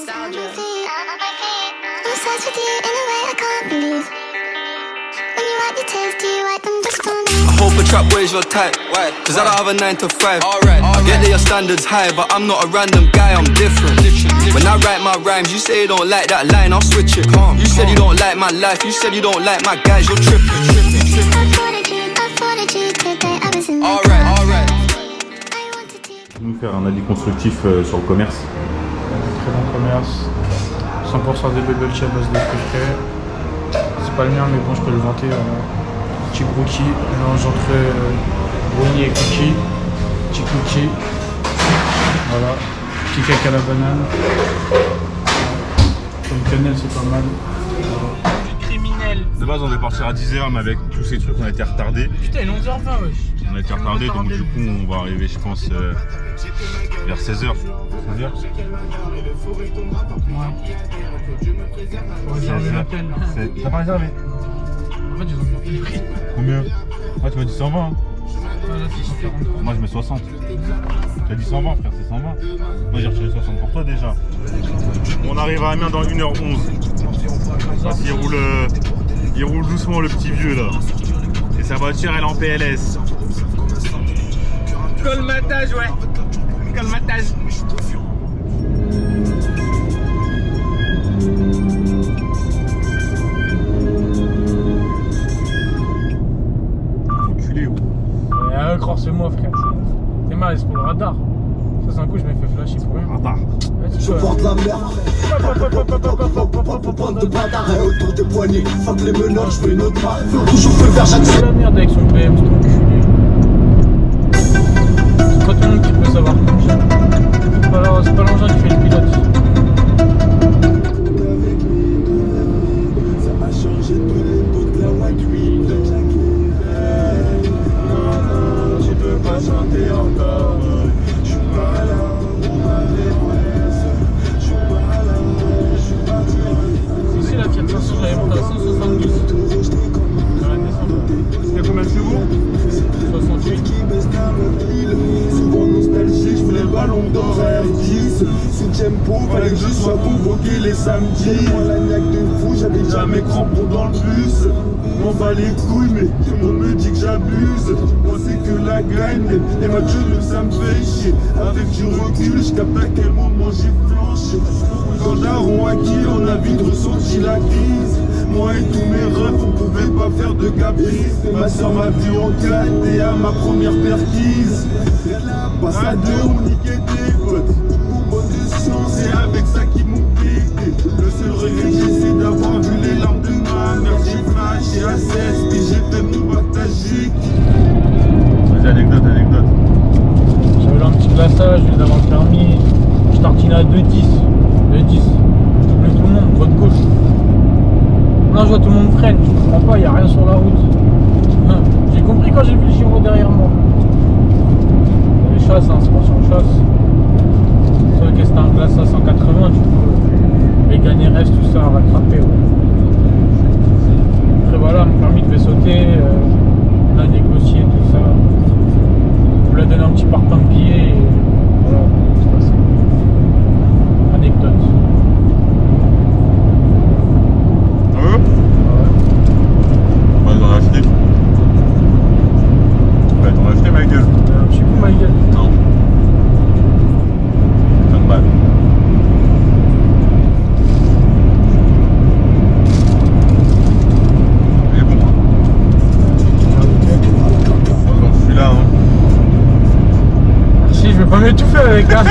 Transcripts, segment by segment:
nostalgia. I'm obsessed with you in a way I can't believe. When you wipe your tears, do you wipe them just for me? I hope a trap boy's your type. Cause I don't have a 9 to 5. I get that your standards high, but I'm not a random guy, I'm different. When I write my rhymes, you say you don't like that line, I'll switch it. You said you don't like my life, you said you don't like my guys, you're tripping. I thought you today, I was in the Alright. Nous faire un avis constructif sur le commerce. Très bon commerce. 100% des bébés à base de ce que je fais. C'est pas le mien, mais bon, je peux le vanter. Petit brookie, mélange entre brownie et cookie. Petit cookie. Voilà. Petit cake à la banane. Comme cannelle, c'est pas mal. Voilà. De base on devait partir à 10h mais avec tous ces trucs on a été retardés. Putain, il est 11h20, wesh. On a été retardés donc du coup on va arriver je pense vers 16h. 16h. T'as pas réservé? En fait, ils ont mis le prix. Combien? Ah tu m'as dit 120 hein. Ah, là, c'est 140. Moi je mets 60. Tu as dit 120 frère, c'est 120. Moi j'ai retiré 60 pour toi déjà. On arrive à Amiens dans 1h11. Parce qu'il il roule doucement le petit vieux là. Et sa voiture elle est en PLS. Colmatage, ouais. Colmatage. Enculé ou? Croire c'est moi, frère. C'est mal, c'est pour le radar. Ça, c'est un coup, je m'ai fait flasher pour rien. Radar. Je porte la merde. Bande de bras d'arrêt autour des poignets. Fuck les menottes, je fais une autre part. Toujours feu vert, C'est j'accélère. la merde avec son PM, c'est enculé. C'est pas tout le monde qui peut savoir conduire. C'est pas l'engin qui fait le pilote. Ça a changé tous les bouts de la white weed. Non, je peux pas chanter encore. Je suis pas là, on m'avait presse. Je suis pas là, je suis parti. C'est la Fiat 500, j'avais monté à 172. C'était combien de chevaux? 68. Souvent nostalgique, je fais les ballons d'or R10. Sous tempo, fallait que je sois convoqué les samedis. Moi la niaque de fou, j'avais jamais crampon dans le bus. M'en bats les couilles, mais tout le monde me dit que j'abuse. Moi c'est que la graine, et ma gueule ça me fait chier. Avec du recul, je capte à quel moment j'ai flanché. Quand daron acquis, on a vite ressenti la crise. Moi et tous mes rêves, on pouvait pas faire de caprice. Ma soeur m'a vu en 4 et à ma première perquise. Passe à deux, on niquait des potes. Bonne de science et avec ça qui m'ont pété. Le seul regret que j'ai, c'est d'avoir vu les larmes de ma mère. J'ai flash et à 16 et j'ai fait mon batagique. Vas-y, anecdote. J'avais là un petit glaçage, je venais d'avoir le permis. Je tartinais à 2,10. 2,10. J'oublie tout le monde, droite gauche. Là je vois tout le monde freine, je comprends pas, y a rien sur la route. J'ai compris quand j'ai vu le gyro derrière moi. Les chasses, c'est pas sur le chasse. C'est vrai que c'était un glace à 180, du coup les gagnés restent, tout ça, rattrapé. Ouais. Après voilà, mon permis devait sauter, on a négocié tout ça. On lui a donné un petit parpaing de billets et voilà, c'est passé. Anecdote. Ouais, t'en as acheté. Ouais, t'en as acheté ma gueule. Un petit coup ma gueule. Non. T'as de mal. Il est bon. Bon, je suis là, hein. Merci, je vais pas m'étouffer avec, hein.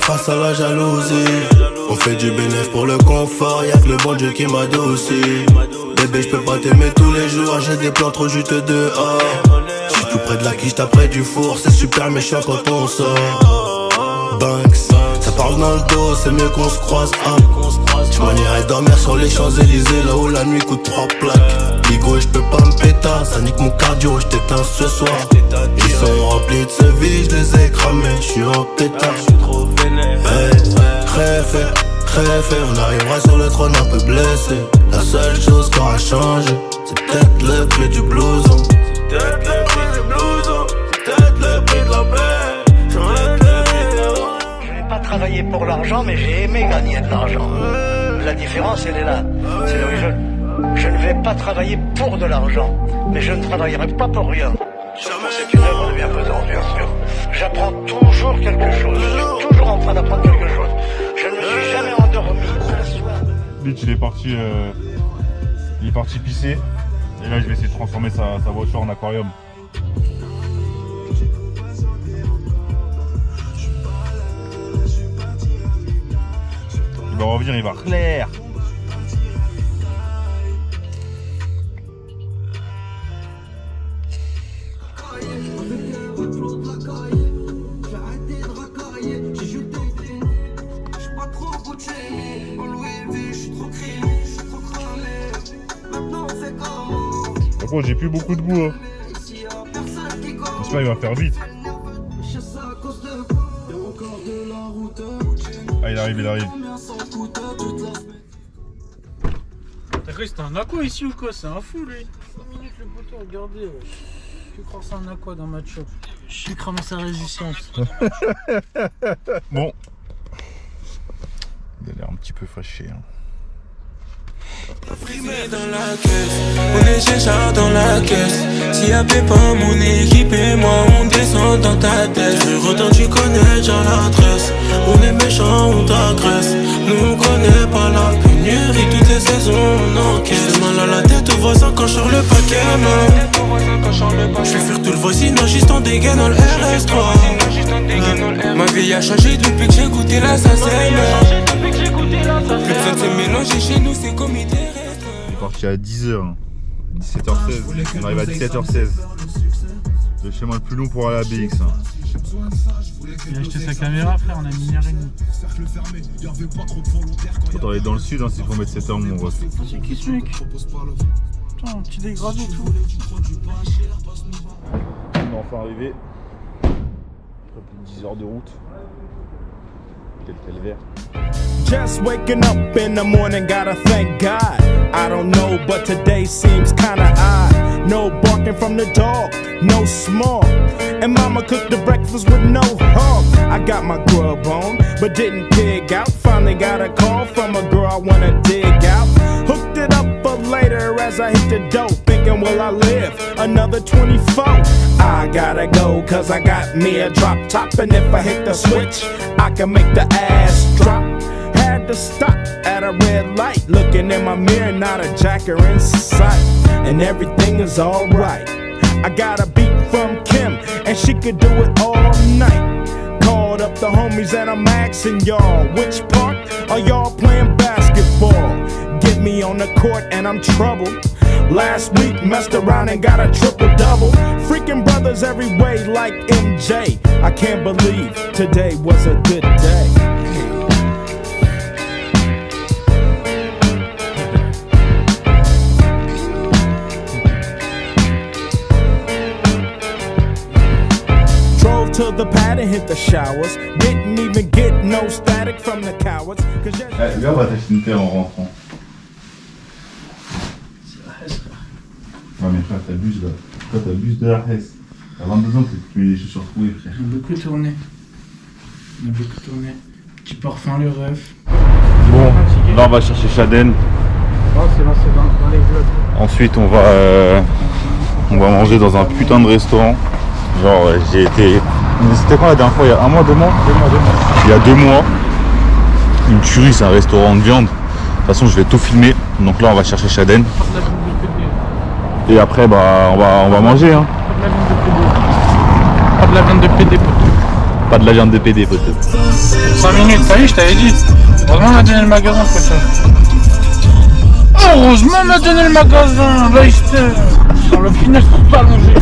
face à la jalousie. On fait du bénéfice pour le confort, y'a que le bon Dieu qui m'adoucit. Bébé, j'peux pas t'aimer tous les jours, j'ai des plans trop juteux dehors. J'suis tout près de la quiche, t'as près du four, c'est super méchant quand on sort. Banks, ça parle dans le dos, c'est mieux qu'on se croise. Tu m'en irais dormir sur les Champs-Élysées, là où la nuit coûte 3 plaques. Bigo, j'peux pas me péter, ça nique mon cardio, j't'éteins ce soir. Ils sont remplis de ce vie, j'les ai cramés, j'suis en pétard. Hey, crève, on arrivera sur le trône un peu blessé. La seule chose qui aura changé, c'est peut-être le prix du blouson. C'est peut-être le prix du blouson, c'est peut-être le prix de la paix. Je n'ai pas travaillé pour l'argent, mais j'ai aimé gagner de l'argent. La différence, elle est là. C'est là où je ne vais pas travailler pour de l'argent, mais je ne travaillerai pas pour rien. Sauf que c'est une œuvre de bienfaisance, bien sûr. J'apprends toujours quelque chose. Je suis toujours en train d'apprendre quelque chose. Je ne me suis jamais endormi. Bitch, il est parti pisser. Et là, je vais essayer de transformer sa voiture en aquarium. Il va revenir, il va clair. Par contre, j'ai plus beaucoup de goût. Hein. J'espère qu'il va faire vite. Ah, il arrive. T'as cru que c'était un aqua ici ou quoi? C'est un fou lui. 5 minutes le poteau, regardez. Tu crois que c'est un aqua dans ma shop? J'ai cramé sa résistance. Bon. Il a l'air un petit peu fâché. Hein. Dans la caisse, on est chercheur dans la caisse. Si y'a pépin, mon équipe et moi on descend dans ta tête. Frérot, tu connais déjà l'adresse. On est méchant, on t'agresse. Nous on connaît pas la pénurie. Toutes les saisons on encaisse. J'ai mal à la tête aux voisins quand je sors le paquet, man. Je vais faire tout le voisinage juste en dégaine dans le RS3. Ma vie a changé depuis que j'ai goûté la SACEM. Plus besoin de se mélanger chez nous, c'est comité. On est parti à 10h, 17h16, on arrive à 17h16. Le chemin le plus long pour aller à BX. Hein. Il a acheté sa caméra, frère, on a mis 1h30. Quand on est dans le sud, hein, c'est pour mettre 7h mon ref. C'est qui ce mec? Putain, un petit dégradé et tout. On est enfin arrivé. Après plus de 10 heures de route. Quel calvaire. Just waking up in the morning, gotta thank God. I don't know, but today seems kinda odd. No barking from the dog, no small. And mama cooked the breakfast with no hog. I got my grub on, but didn't pig out. Finally got a call from a girl I wanna dig out. Hooked it up for later as I hit the dope. Thinking, will I live another 24? I gotta go, cause I got me a drop top. And if I hit the switch, I can make the ass drop. Had to stop at a red light. Looking in my mirror, not a jacker in sight. And everything is alright. I got a beat from Kim, and she could do it all night. Called up the homies and I'm asking y'all, which part are y'all playing basketball? Get me on the court and I'm troubled. Last week messed around and got a triple-double. Freaking brothers every way like MJ. I can't believe today was a good day. To the pad and hit the showers. Didn't even get no static from the cowards. Là, on va t'acheter une paire en rentrant. Ouais, mais frère, t'abuses là. Toi, t'abuses de la RS. T'as 22 ans que tu mets les chaussures trouées, frère. On a beaucoup tourné. Petit parfum, le ref. Bon, là, on va chercher Shaden. Oh, c'est dans les vlogs. Ensuite, on va manger dans un putain de restaurant. Genre, j'ai été. C'était quand la dernière fois? Il y a 1 mois, 2 mois? Il y a 2 mois. Une tuerie, c'est un restaurant de viande. De toute façon, je vais tout filmer. Donc là, on va chercher Shaden. Et après, bah, on va manger. Hein. Pas de la viande de PD. Pas de la viande de PD pour tout. Pas de la viande de PD, peut-être. 5 minutes, t'as vu, je t'avais dit. Heureusement, on m'a donné le magasin, poteau. Heureusement, on m'a donné le magasin. Là, il sur le final, je peux pas allonger.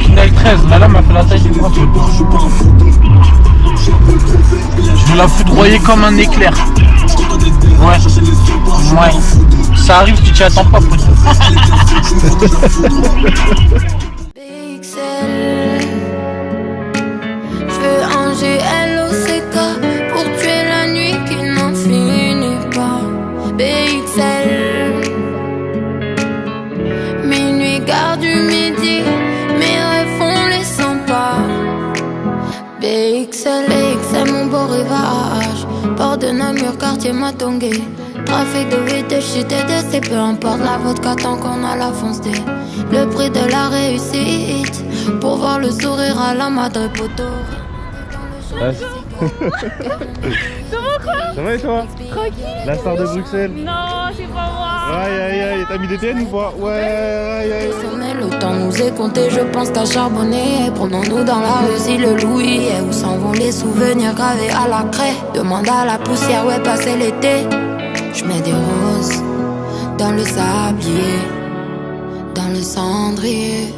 Final 13, la lame m'a fait la taille du bras. Je vais la foudroyer comme un éclair. Ouais. Ça arrive, tu t'y attends pas, poteau. BXL, je veux un GLOCK pour tuer la nuit qui n'en finit pas. BXL, minuit, gare du midi, mes rêves font les 100 pas. BXL, mon beau rivage, port de Namur, quartier Matongué. Trafic de vitesse, shit et d'essai, peu importe la vodka tant qu'on a la fonce D. Le prix de la réussite, pour voir le sourire à la madre poteau. Ça va et toi? Tranquille. La star de Bruxelles? Non, c'est pas moi. Aïe aïe aïe, t'as mis des TN ou pas? Ouais, aïe aïe. Le temps nous est compté, je pense qu'à charbonner. Prenons-nous dans la rue si le louis. Et où s'en vont les souvenirs gravés à la craie? Demande à la poussière, ouais, passer l'été. Je mets des roses dans le sablier, dans le cendrier.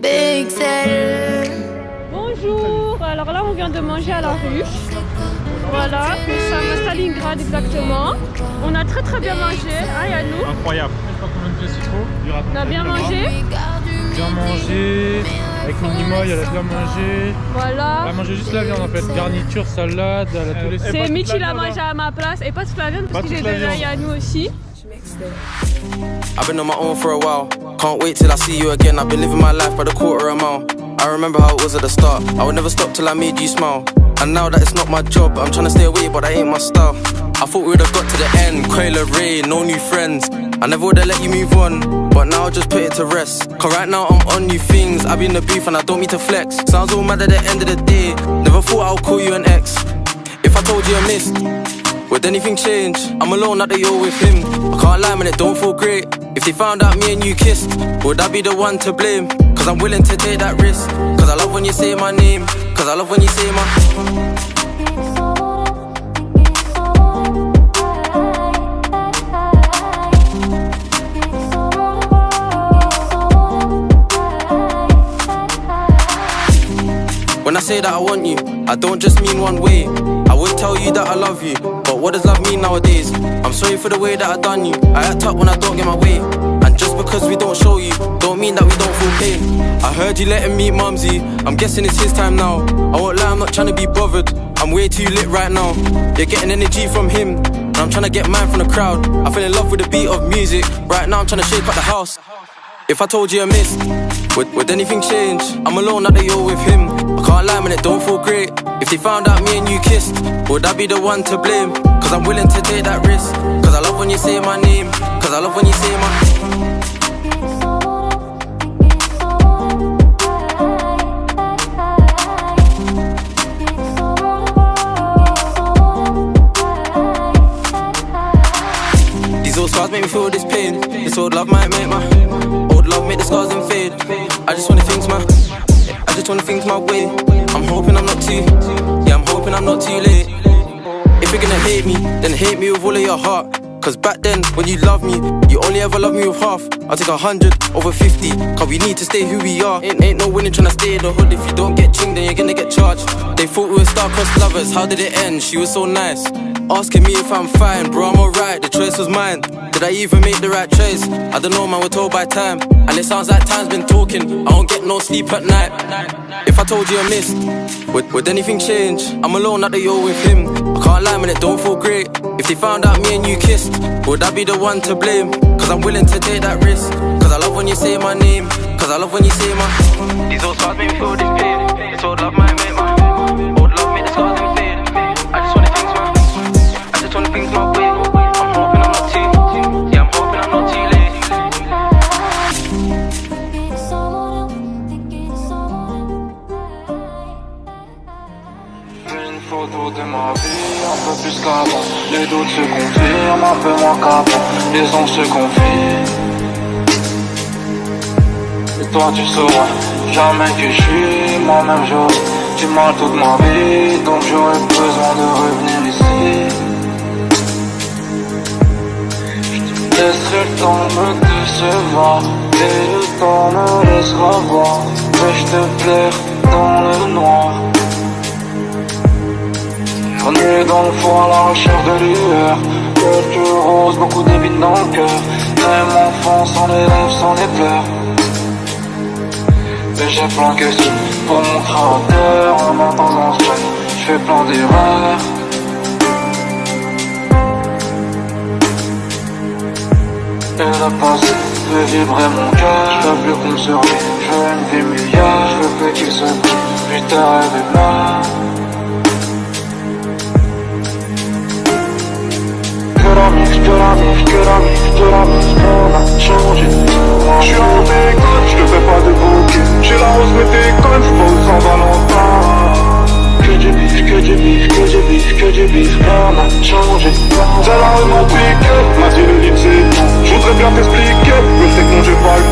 BXL. Bonjour, alors là on vient de manger à la ruche. Voilà, nous sommes à Stalingrad exactement. On a très bien mangé, hein Yannou? Incroyable. On a bien mangé. Bien mangé, avec Minimoy, elle a bien mangé. Voilà. Elle a mangé juste la viande en fait, garniture, salade, elle a tous les... C'est Mitch qui l'a mangé à ma place et pas toute la viande parce que j'ai donné à Yannou aussi. I've been on my own for a while. Can't wait till I see you again. I've been living my life by the quarter a mile. I remember how it was at the start. I would never stop till I made you smile. And now that it's not my job, I'm trying to stay away, but that ain't my style. I thought we would have got to the end. Quayle Ray, no new friends. I never would have let you move on, but now I'll just put it to rest. Cause right now I'm on new things. I be in the booth and I don't mean to flex. Sounds all mad at the end of the day. Never thought I'll call you an ex. If I told you I missed, would anything change? I'm alone, not that you're with him. I can't lie, man, it don't feel great. If they found out me and you kissed, would I be the one to blame? Cause I'm willing to take that risk. Cause I love when you say my name. Cause I love when you say my... When I say that I want you, I don't just mean one way. I would tell you that I love you, but what does love mean nowadays? I'm sorry for the way that I done you. I act up when I don't get my way. And just because we don't show you, don't mean that we don't feel pain. I heard you let him meet Mumsy, I'm guessing it's his time now. I won't lie, I'm not trying to be bothered, I'm way too lit right now. You're getting energy from him, and I'm trying to get mine from the crowd. I fell in love with the beat of music, right now I'm trying to shake up the house. If I told you I missed, would anything change? I'm alone, not that you're with him. I can't lie, man, it don't feel great. If they found out me and you kissed, would I be the one to blame? Cause I'm willing to take that risk. Cause I love when you say my name. Cause I love when you say my... These old scars make me feel this pain. This old love might make my... Old love make the scars and fade. I just wanna things my way. I'm hoping I'm not too, yeah, I'm hoping I'm not too late. If you're gonna hate me, then hate me with all of your heart. Cause back then, when you loved me, you only ever loved me with half. I'll take 100 over 50, cause we need to stay who we are. Ain't no winning trying to stay in the hood. If you don't get chinged, then you're gonna get charged. They thought we were star-crossed lovers, how did it end? She was so nice, asking me if I'm fine. Bro, I'm alright, the choice was mine. Did I even make the right choice? I don't know, man, we're told by time. And it sounds like time's been talking, I don't get no sleep at night. If I told you I missed, would anything change? I'm alone, not that you're with him. I can't lie, man, it don't feel great. If they found out me and you kissed, would I be the one to blame? Cause I'm willing to take that risk. Cause I love when you say my name. Cause I love when you say my... These old scars make me feel this pain. This old love might make my... Old love make the scars and fade. I just wanna things my... I just wanna things my way. I'm hoping I'm not too... Yeah, I'm hoping I'm not too late. Une photo de ma vie, un peu plus qu'avant. Les doutes se confirment, un peu moins qu'avant. Les ondes se confient. Toi tu sauras jamais que je suis moi-même. J'aurais du mal toute ma vie, donc j'aurais besoin de revenir ici. Je te laisserai le temps de me décevoir, et le temps me laissera voir. Mais je te plaire dans le noir. On est dans le fond à la recherche de lueur. Quelques roses, beaucoup de vides dans le cœur. Même enfant sans les rêves, sans les pleurs. Mais j'ai plein de questions pour mon créateur. En entendant ce train, je fais plein d'erreurs. Et le passé fait vibrer mon cœur. Je veux plus qu'on me surveille, je veux une vie meilleure. Je veux plus qu'il se prie, plus tard avec moi. Que la mif, on a changé. Je suis en déconne, je te fais pas de bouquet. J'ai la rose mais déconne, je pose Saint-Valentin. Que du bif, que du bif, que du bif, que du bif, on a changé. C'est la rue m'a piqué, m'a dit le lit c'est tout. Je voudrais bien t'expliquer, mais c'est que non j'ai pas le